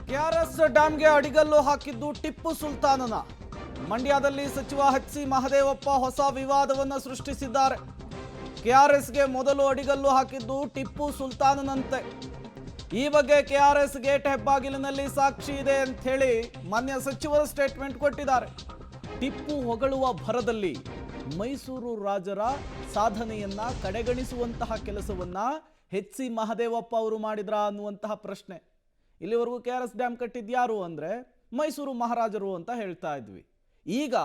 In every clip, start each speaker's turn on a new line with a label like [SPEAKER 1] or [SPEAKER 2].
[SPEAKER 1] KRS ಡ್ಯಾಂಗೆ ಅಡಿಗಲ್ಲು ಹಾಕಿದ್ದು ಟಿಪ್ಪು ಸುಲ್ತಾನನ. ಮಂಡ್ಯದಲ್ಲಿ ಸಚಿವ ಎಚ್.ಸಿ. ಮಹದೇವಪ್ಪ ಹೊಸ ವಿವಾದವನ್ನು ಸೃಷ್ಟಿಸಿದ್ದಾರೆ. ಕೆಆರ್ಎಸ್ಗೆ ಮೊದಲು ಅಡಿಗಲ್ಲು ಹಾಕಿದ್ದು ಟಿಪ್ಪು ಸುಲ್ತಾನನಂತೆ. ಈ ಬಗ್ಗೆ ಕೆಆರ್ಎಸ್ ಗೇಟ್ ಹೆಬ್ಬಾಗಿಲಿನಲ್ಲಿ ಸಾಕ್ಷಿ ಇದೆ ಅಂತ ಹೇಳಿ ಮಾನ್ಯ ಸಚಿವರು ಸ್ಟೇಟ್ಮೆಂಟ್ ಕೊಟ್ಟಿದ್ದಾರೆ. ಟಿಪ್ಪು ಹೊಗಳುವ ಭರದಲ್ಲಿ ಮೈಸೂರು ರಾಜರ ಸಾಧನೆಯನ್ನ ಕಡೆಗಣಿಸುವಂತಹ ಕೆಲಸವನ್ನ ಎಚ್.ಸಿ. ಮಹದೇವಪ್ಪ ಅವರು ಮಾಡಿದ್ರ ಅನ್ನುವಂತಹ ಪ್ರಶ್ನೆ. ಇಲ್ಲಿವರೆಗೂ ಕೆಆರ್ಎಸ್ ಡ್ಯಾಮ್ ಕಟ್ಟಿದ್ಯಾರು ಅಂದ್ರೆ ಮೈಸೂರು ಮಹಾರಾಜರು ಅಂತ ಹೇಳ್ತಾ ಇದ್ವಿ. ಈಗ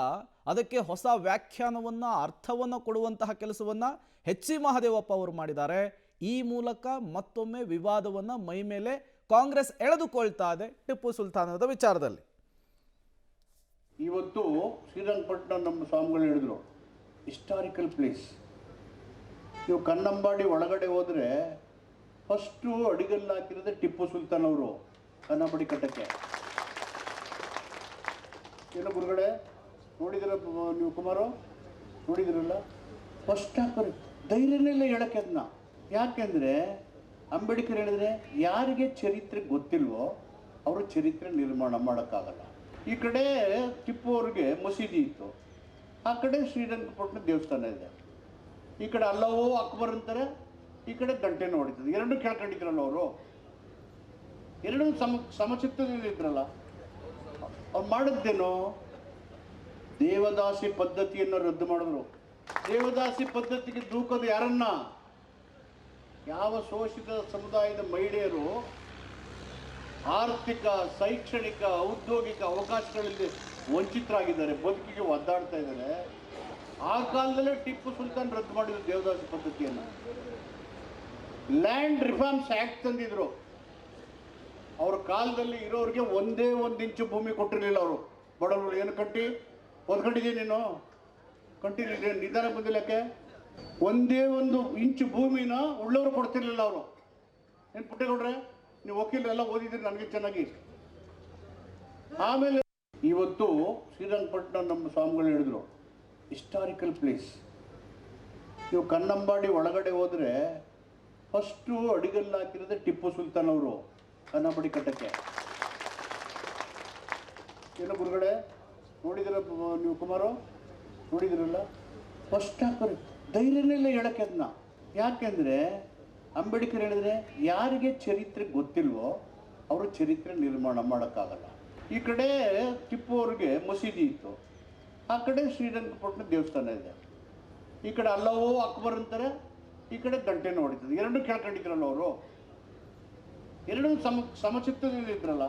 [SPEAKER 1] ಅದಕ್ಕೆ ಹೊಸ ವ್ಯಾಖ್ಯಾನವನ್ನ ಅರ್ಥವನ್ನ ಕೊಡುವಂತಹ ಕೆಲಸವನ್ನ ಎಚ್.ಸಿ. ಮಹದೇವಪ್ಪ ಅವರು ಮಾಡಿದ್ದಾರೆ. ಈ ಮೂಲಕ ಮತ್ತೊಮ್ಮೆ ವಿವಾದವನ್ನ ಮೈ ಮೇಲೆ ಕಾಂಗ್ರೆಸ್ ಎಳೆದುಕೊಳ್ತಾ ಇದೆ ಟಿಪ್ಪು ಸುಲ್ತಾನದ ವಿಚಾರದಲ್ಲಿ.
[SPEAKER 2] ಇವತ್ತು ಶ್ರೀರಂಗಪಟ್ಟಣ ನಮ್ಮ ಸ್ವಾಮಿಗಳು ಹೇಳಿದ್ರು ಹಿಸ್ಟಾರಿಕಲ್ ಪ್ಲೇಸ್. ನೀವು ಕನ್ನಂಬಾಡಿ ಒಳಗಡೆ ಹೋದರೆ ಫಸ್ಟು ಅಡಿಗಲ್ಲು ಹಾಕಿರೋದೇ ಟಿಪ್ಪು ಸುಲ್ತಾನ್ ಅವರು ಕನ್ನಂಬಾಡಿ ಕಟ್ಟಕ್ಕೆ. ಏನೋ ಗುರುಗಳೇ ನೋಡಿದಿರ ನೀವು ಕುಮಾರು ನೋಡಿದಿರಲ್ಲ, ಫಸ್ಟ್ ಹಾಕೋರು ಧೈರ್ಯನೇ ಇಲ್ಲ ಹೇಳಕ್ಕೆ. ಅದನ್ನ ಯಾಕೆಂದರೆ ಅಂಬೇಡ್ಕರ್ ಹೇಳಿದ್ರೆ ಯಾರಿಗೆ ಚರಿತ್ರೆ ಗೊತ್ತಿಲ್ವೋ ಅವರು ಚರಿತ್ರೆ ನಿರ್ಮಾಣ ಮಾಡೋಕ್ಕಾಗಲ್ಲ. ಈ ಕಡೆ ಟಿಪ್ಪು ಅವ್ರಿಗೆ ಮಸೀದಿ ಇತ್ತು, ಆ ಕಡೆ ಶ್ರೀರಂಗಪಟ್ಟಣ ದೇವಸ್ಥಾನ ಇದೆ. ಈ ಕಡೆ ಅಲ್ಲವೋ ಅಕ್ಬರ್ ಅಂತಾರೆ, ಈ ಕಡೆ ಗಂಟೆನೂ ಹೊಡಿತದೆ. ಎರಡೂ ಕೇಳ್ಕೊಂಡಿದ್ರಲ್ಲ ಅವರು, ಎರಡೂ ಸಮಚಿತ್ತದಲ್ಲಿ ಇದ್ರಲ್ಲ. ಅವ್ರು ಮಾಡಿದ್ದೇನು, ದೇವದಾಸಿ ಪದ್ಧತಿಯನ್ನು ರದ್ದು ಮಾಡಿದ್ರು. ದೇವದಾಸಿ ಪದ್ಧತಿಗೆ ದೂಕೋದು ಯಾರನ್ನ? ಯಾವ ಶೋಷಿತ ಸಮುದಾಯದ ಮಹಿಳೆಯರು ಆರ್ಥಿಕ, ಶೈಕ್ಷಣಿಕ, ಔದ್ಯೋಗಿಕ ಅವಕಾಶಗಳಲ್ಲಿ ವಂಚಿತರಾಗಿದ್ದಾರೆ, ಬದುಕಿಗೆ ಒದ್ದಾಡ್ತಾ ಇದ್ದಾರೆ. ಆ ಕಾಲದಲ್ಲೇ ಟಿಪ್ಪು ಸುಲ್ತಾನ್ ರದ್ದು ಮಾಡಿದ್ರು ದೇವದಾಸಿ ಪದ್ಧತಿಯನ್ನು. ಲ್ಯಾಂಡ್ ರಿಫಾರ್ಮ್ಸ್ ಆಕ್ಟ್ ತಂದಿದ್ರು. ಅವ್ರ ಕಾಲದಲ್ಲಿ ಇರೋರಿಗೆ ಒಂದೇ ಒಂದು ಇಂಚು ಭೂಮಿ ಕೊಟ್ಟಿರಲಿಲ್ಲ ಅವರು ಬಡವರು. ಏನು ಕಟ್ಟಿ ಒದ್ಕೊಂಡಿದ್ದೀನಿ ನೀನು ಕಂಟಿನ್ಯೂ ನಿಧಾನ ಬಂದಿಲ್ಲಕ್ಕೆ. ಒಂದೇ ಒಂದು ಇಂಚು ಭೂಮಿನ ಉಳ್ಳವರು ಕೊಡ್ತಿರ್ಲಿಲ್ಲ ಅವರು. ಏನು ಪುಟ್ಟೇಗೌಡ್ರೆ, ನೀವು ವಕೀಲರೆಲ್ಲ ಓದಿದ್ರಿ ನನಗೆ ಚೆನ್ನಾಗಿ. ಆಮೇಲೆ ಇವತ್ತು ಶ್ರೀರಂಗಪಟ್ಟಣ ನಮ್ಮ ಸ್ವಾಮಿಗಳು ಹೇಳಿದ್ರು ಹಿಸ್ಟಾರಿಕಲ್ ಪ್ಲೇಸ್. ನೀವು ಕನ್ನಂಬಾಡಿ ಒಳಗಡೆ ಹೋದರೆ ಫಸ್ಟು ಅಡಿಗಲ್ಲು ಹಾಕಿರೋದೇ ಟಿಪ್ಪು ಸುಲ್ತಾನ್ ಅವರು ಕನ್ನಂಬಾಡಿ ಕಟ್ಟಕ್ಕೆ. ಏನೋ ಗುರುಗಳೇ ನೋಡಿದಿರ ನೀವು ಕುಮಾರು ನೋಡಿದಿರಲ್ಲ, ಫಸ್ಟ್ ಹಾಕೋರು ಧೈರ್ಯನೇ ಇಲ್ಲ ಹೇಳಕ್ಕೆ. ಅದನ್ನ ಯಾಕೆಂದರೆ ಅಂಬೇಡ್ಕರ್ ಹೇಳಿದ್ರೆ ಯಾರಿಗೆ ಚರಿತ್ರೆ ಗೊತ್ತಿಲ್ವೋ ಅವರು ಚರಿತ್ರೆ ನಿರ್ಮಾಣ ಮಾಡೋಕ್ಕಾಗಲ್ಲ. ಈ ಕಡೆ ಟಿಪ್ಪು ಅವ್ರಿಗೆ ಮಸೀದಿ ಇತ್ತು, ಆ ಕಡೆ ಶ್ರೀರಂಗಪಟ್ಟಣ ದೇವಸ್ಥಾನ ಇದೆ. ಈ ಕಡೆ ಅಲ್ಲವೋ ಅಕ್ಬರ್ ಅಂತಾರೆ, ಈ ಕಡೆ ಗಂಟೆನೂ ಹೊಡಿತದೆ. ಎರಡೂ ಕೇಳ್ಕೊಂಡಿದ್ರಲ್ಲ ಅವರು, ಎರಡೂ ಸಮಚಿತ್ತದಲ್ಲಿ ಇದ್ರಲ್ಲ.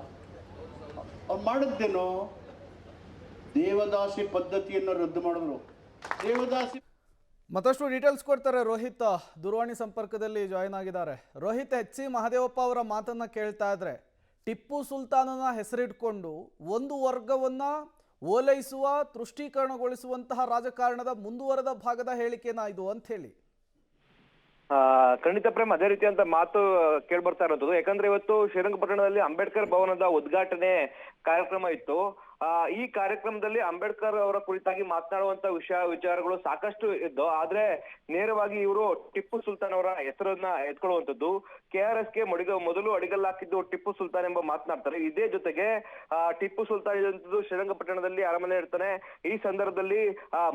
[SPEAKER 2] ಅವ್ರು ಮಾಡಿದ್ದೇನು, ದೇವದಾಸಿ ಪದ್ಧತಿಯನ್ನು ರದ್ದು ಮಾಡಿದ್ರು. ದೇವದಾಸಿ
[SPEAKER 1] ಮತ್ತಷ್ಟು ಡೀಟೇಲ್ಸ್ ಕೊಡ್ತಾರೆ ರೋಹಿತ್ ದೂರವಾಣಿ ಸಂಪರ್ಕದಲ್ಲಿ ಜಾಯಿನ್ ಆಗಿದ್ದಾರೆ. ರೋಹಿತ್, ಎಚ್.ಸಿ. ಮಹದೇವಪ್ಪ ಅವರ ಮಾತನ್ನ ಕೇಳ್ತಾ ಇದ್ರೆ ಟಿಪ್ಪು ಸುಲ್ತಾನನ ಹೆಸರಿಟ್ಕೊಂಡು ಒಂದು ವರ್ಗವನ್ನ ಓಲೈಸುವ, ತುಷ್ಟೀಕರಣಗೊಳಿಸುವಂತಹ ರಾಜಕಾರಣದ ಮುಂದುವರೆದ ಭಾಗದ ಹೇಳಿಕೆನಾ ಇದು ಅಂತ ಹೇಳಿ?
[SPEAKER 3] ಖಂಡಿತ ಪ್ರೇಮ್, ಅದೇ ರೀತಿಯಂತ ಮಾತು ಕೇಳ್ಬರ್ತಾ ಇರೋದು. ಯಾಕಂದ್ರೆ ಇವತ್ತು ಶ್ರೀರಂಗಪಟ್ಟಣದಲ್ಲಿ ಅಂಬೇಡ್ಕರ್ ಭವನದ ಉದ್ಘಾಟನೆ ಕಾರ್ಯಕ್ರಮ ಇತ್ತು. ಈ ಕಾರ್ಯಕ್ರಮದಲ್ಲಿ ಅಂಬೇಡ್ಕರ್ ಅವರ ಕುರಿತಾಗಿ ಮಾತನಾಡುವಂತ ವಿಚಾರಗಳು ಸಾಕಷ್ಟು ಇದ್ದು, ಆದ್ರೆ ನೇರವಾಗಿ ಇವರು ಟಿಪ್ಪು ಸುಲ್ತಾನ್ ಅವರ ಹೆಸರನ್ನ ಎತ್ಕೊಳ್ಳುವಂಥದ್ದು. ಕೆಆರ್ಎಸ್ಗೆ ಮೊದಲು ಅಡಿಗಲ್ಲು ಹಾಕಿದ್ದು ಟಿಪ್ಪು ಸುಲ್ತಾನ್ ಎಂಬ ಮಾತನಾಡ್ತಾರೆ. ಇದೇ ಜೊತೆಗೆ ಟಿಪ್ಪು ಸುಲ್ತಾನ್ ಇದ್ದಂಥದ್ದು ಶ್ರೀರಂಗಪಟ್ಟಣದಲ್ಲಿ ಅರಮನೆ ಇರ್ತಾನೆ. ಈ ಸಂದರ್ಭದಲ್ಲಿ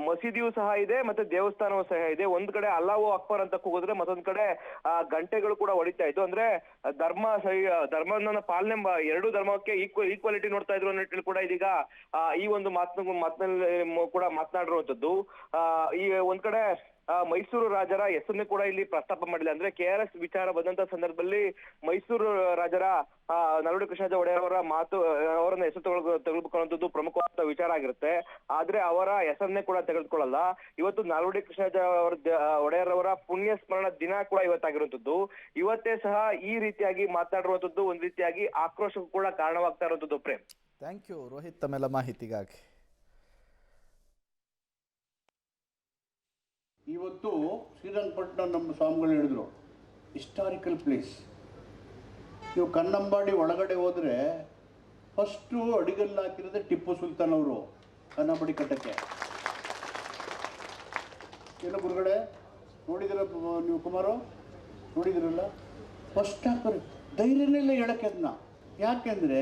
[SPEAKER 3] ಮಸೀದಿಯೂ ಸಹ ಇದೆ, ಮತ್ತೆ ದೇವಸ್ಥಾನವೂ ಸಹ ಇದೆ. ಒಂದ್ ಕಡೆ ಅಲ್ಲಾಹು ಅಕ್ಬರ್ ಅಂತ ಕೂಗಿದ್ರೆ ಮತ್ತೊಂದ್ ಕಡೆ ಗಂಟೆಗಳು ಕೂಡ ಹೊಡಿತಾ ಇತ್ತು. ಅಂದ್ರೆ ಧರ್ಮವನ್ನ ಪಾಲನೆ, ಎರಡೂ ಧರ್ಮಕ್ಕೆ ಈಕ್ವಾಲಿಟಿ ನೋಡ್ತಾ ಇದ್ರು ಅನ್ನೋ ಕೂಡ ಇದೀಗ ಈ ಒಂದು ಮಾತಿನಲ್ಲಿ ಕೂಡ ಮಾತನಾಡಿರುವಂತದ್ದು. ಈ ಒಂದ್ ಕಡೆ ಮೈಸೂರು ರಾಜರ ಹೆಸರನ್ನು ಕೂಡ ಇಲ್ಲಿ ಪ್ರಸ್ತಾಪ ಮಾಡಿಲ್ಲ. ಅಂದ್ರೆ ಕೆಆರ್ಎಸ್ ವಿಚಾರ ಬಂದಂತ ಸಂದರ್ಭದಲ್ಲಿ ಮೈಸೂರು ರಾಜರ ನಾಲ್ವಡಿ ಕೃಷ್ಣರಾಜ ಒಡೆಯರ್ ಅವರ ಅವರನ್ನ ಹೆಸರು ತೆಗೆದುಕೊಳ್ಳುವಂಥದ್ದು ಪ್ರಮುಖವಾದ ವಿಚಾರ ಆಗಿರುತ್ತೆ. ಆದ್ರೆ ಅವರ ಹೆಸರನ್ನೇ ಕೂಡ ತೆಗೆದುಕೊಳ್ಳಲ್ಲ. ಇವತ್ತು ನಾಲ್ವಡಿ ಕೃಷ್ಣರಾಜ ಒಡೆಯರ್ ಅವರ ಪುಣ್ಯ ಸ್ಮರಣ ದಿನ ಕೂಡ ಇವತ್ತಾಗಿರುವಂತದ್ದು. ಇವತ್ತೇ ಸಹ ಈ ರೀತಿಯಾಗಿ ಮಾತನಾಡಿರುವಂತದ್ದು ಒಂದ್ ರೀತಿಯಾಗಿ ಆಕ್ರೋಶಕ್ಕೂ ಕೂಡ ಕಾರಣವಾಗ್ತಾ ಇರುವಂತದ್ದು. ಪ್ರೇಮ್,
[SPEAKER 1] ಥ್ಯಾಂಕ್ ಯು ರೋಹಿತ್ ತಮ್ಮೆಲ್ಲ ಮಾಹಿತಿಗಾಗಿ.
[SPEAKER 2] ಇವತ್ತು ಶ್ರೀರಂಗಪಟ್ಟಣ ನಮ್ಮ ಸ್ವಾಮಿಗಳು ಹೇಳಿದ್ರು ಹಿಸ್ಟಾರಿಕಲ್ ಪ್ಲೇಸ್. ನೀವು ಕನ್ನಂಬಾಡಿ ಒಳಗಡೆ ಹೋದರೆ ಫಸ್ಟು ಅಡಿಗಲ್ಲು ಹಾಕಿರೋದೇ ಟಿಪ್ಪು ಸುಲ್ತಾನ್ ಅವರು ಕನ್ನಂಬಾಡಿ ಕಟ್ಟಕ್ಕೆ. ಏನೋ ಗುರುಗಳೇ ನೋಡಿದಿರ ನೀವು ಕುಮಾರು ನೋಡಿದಿರಲ್ಲ, ಫಸ್ಟ್ ಹಾಕೋರು ಧೈರ್ಯನೇ ಇಲ್ಲ ಹೇಳಕ್ಕೆ. ಅದನ್ನ ಯಾಕೆಂದರೆ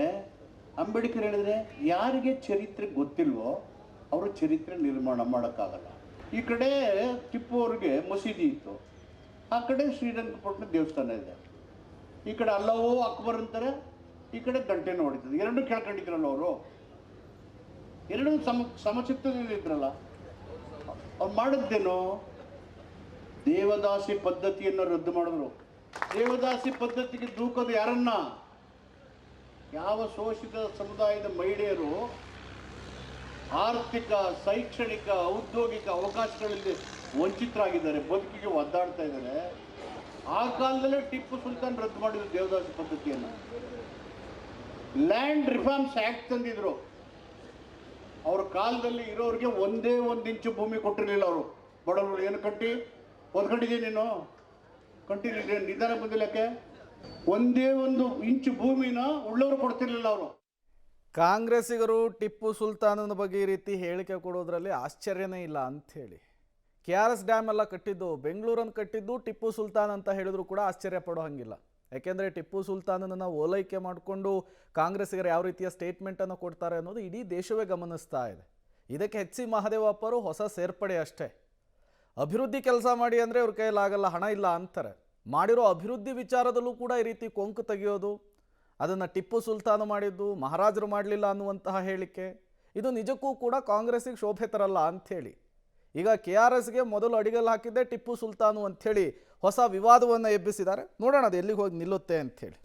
[SPEAKER 2] ಅಂಬೇಡ್ಕರ್ ಹೇಳಿದ್ರೆ ಯಾರಿಗೆ ಚರಿತ್ರೆ ಗೊತ್ತಿಲ್ವೋ ಅವರು ಚರಿತ್ರೆ ನಿರ್ಮಾಣ ಮಾಡೋಕ್ಕಾಗಲ್ಲ. ಈ ಕಡೆ ಟಿಪ್ಪು ಅವ್ರಿಗೆ ಮಸೀದಿ ಇತ್ತು, ಆ ಕಡೆ ಶ್ರೀರಂಗಪಟ್ಟಣ ದೇವಸ್ಥಾನ ಇದೆ. ಈ ಕಡೆ ಅಲ್ಲವೋ ಅಕ್ಬರ್ ಅಂತಾರೆ, ಈ ಕಡೆ ಗಂಟೆನೂ ಹೊಡಿತದೆ. ಎರಡೂ ಕೇಳ್ಕೊಂಡಿದ್ರಲ್ಲ ಅವರು, ಎರಡೂ ಸಮಚಿತ್ತದಲ್ಲಿ ಇದ್ರಲ್ಲ. ಅವ್ರು ಮಾಡಿದ್ದೇನು? ದೇವದಾಸಿ ಪದ್ಧತಿಯನ್ನು ರದ್ದು ಮಾಡಿದ್ರು. ದೇವದಾಸಿ ಪದ್ಧತಿಗೆ ದೂಕೋದು ಯಾರನ್ನ? ಯಾವ ಶೋಷಿತ ಸಮುದಾಯದ ಮಹಿಳೆಯರು ಆರ್ಥಿಕ, ಶೈಕ್ಷಣಿಕ, ಔದ್ಯೋಗಿಕ ಅವಕಾಶಗಳಲ್ಲಿ ವಂಚಿತರಾಗಿದ್ದಾರೆ, ಬದುಕಿಗೆ ಒದ್ದಾಡ್ತಾ ಇದ್ದಾರೆ. ಆ ಕಾಲದಲ್ಲೇ ಟಿಪ್ಪು ಸುಲ್ತಾನ್ ರದ್ದು ಮಾಡಿದ್ರು ದೇವದಾಸಿ ಪದ್ಧತಿಯನ್ನು. ಲ್ಯಾಂಡ್ ರಿಫಾರ್ಮ್ಸ್ ಆಕ್ಟ್ ತಂದಿದ್ರು. ಅವ್ರ ಕಾಲದಲ್ಲಿ ಇರೋರಿಗೆ ಒಂದೇ ಒಂದು ಇಂಚು ಭೂಮಿ ಕೊಟ್ಟಿರಲಿಲ್ಲ ಅವರು. ಬಡವರು ಏನು ಕಟ್ಟಿ ಓದ್ಕೊಂಡಿದ್ದೀನಿ ನೀನು ಕಂಟಿನ್ಯೂ ನಿಧಾನ ಬಂದಿಲ್ಲಕ್ಕೆ ಒಂದೇ ಒಂದು ಇಂಚು ಭೂಮಿನ ಉಳ್ಳವರು ಕೊಡ್ತಿರ್ಲಿಲ್ಲ ಅವರು.
[SPEAKER 1] ಕಾಂಗ್ರೆಸ್ಸಿಗರು ಟಿಪ್ಪು ಸುಲ್ತಾನನ ಬಗ್ಗೆ ಈ ರೀತಿ ಹೇಳಿಕೆ ಕೊಡೋದ್ರಲ್ಲಿ ಆಶ್ಚರ್ಯನೇ ಇಲ್ಲ ಅಂಥೇಳಿ. KRS ಡ್ಯಾಮ್ ಎಲ್ಲ ಕಟ್ಟಿದ್ದು, ಬೆಂಗಳೂರನ್ನು ಕಟ್ಟಿದ್ದು ಟಿಪ್ಪು ಸುಲ್ತಾನ್ ಅಂತ ಹೇಳಿದ್ರು ಕೂಡ ಆಶ್ಚರ್ಯ ಪಡೋ ಹಂಗಿಲ್ಲ. ಯಾಕೆಂದರೆ ಟಿಪ್ಪು ಸುಲ್ತಾನನನ್ನು ಓಲೈಕೆ ಮಾಡಿಕೊಂಡು ಕಾಂಗ್ರೆಸ್ಸಿಗರು ಯಾವ ರೀತಿಯ ಸ್ಟೇಟ್ಮೆಂಟನ್ನು ಕೊಡ್ತಾರೆ ಅನ್ನೋದು ಇಡೀ ದೇಶವೇ ಗಮನಿಸ್ತಾ ಇದೆ. ಇದಕ್ಕೆ HC ಮಹದೇವಪ್ಪರು ಹೊಸ ಸೇರ್ಪಡೆ ಅಷ್ಟೇ. ಅಭಿವೃದ್ಧಿ ಕೆಲಸ ಮಾಡಿ ಅಂದರೆ ಇವ್ರ ಕೈಲಾಗಲ್ಲ, ಹಣ ಇಲ್ಲ ಅಂತಾರೆ. ಮಾಡಿರೋ ಅಭಿವೃದ್ಧಿ ವಿಚಾರದಲ್ಲೂ ಕೂಡ ಈ ರೀತಿ ಕೊಂಕು ತೆಗೆಯೋದು, ಅದನ್ನು ಟಿಪ್ಪು ಸುಲ್ತಾನ ಮಾಡಿದ್ದು ಮಹಾರಾಜರು ಮಾಡಲಿಲ್ಲ ಅನ್ನುವಂತಹ ಹೇಳಿಕೆ, ಇದು ನಿಜಕ್ಕೂ ಕೂಡ ಕಾಂಗ್ರೆಸ್ಸಿಗೆ ಶೋಭೆ ತರಲ್ಲ ಅಂಥೇಳಿ ಈಗ KRSಗೆ ಮೊದಲು ಅಡಿಗಲ್ಲು ಹಾಕಿದ್ದೆ ಟಿಪ್ಪು ಸುಲ್ತಾನು ಅಂಥೇಳಿ ಹೊಸ ವಿವಾದವನ್ನು ಎಬ್ಬಿಸಿದ್ದಾರೆ. ನೋಡೋಣ ಅದು ಎಲ್ಲಿಗೆ ಹೋಗಿ ನಿಲ್ಲುತ್ತೆ ಅಂಥೇಳಿ.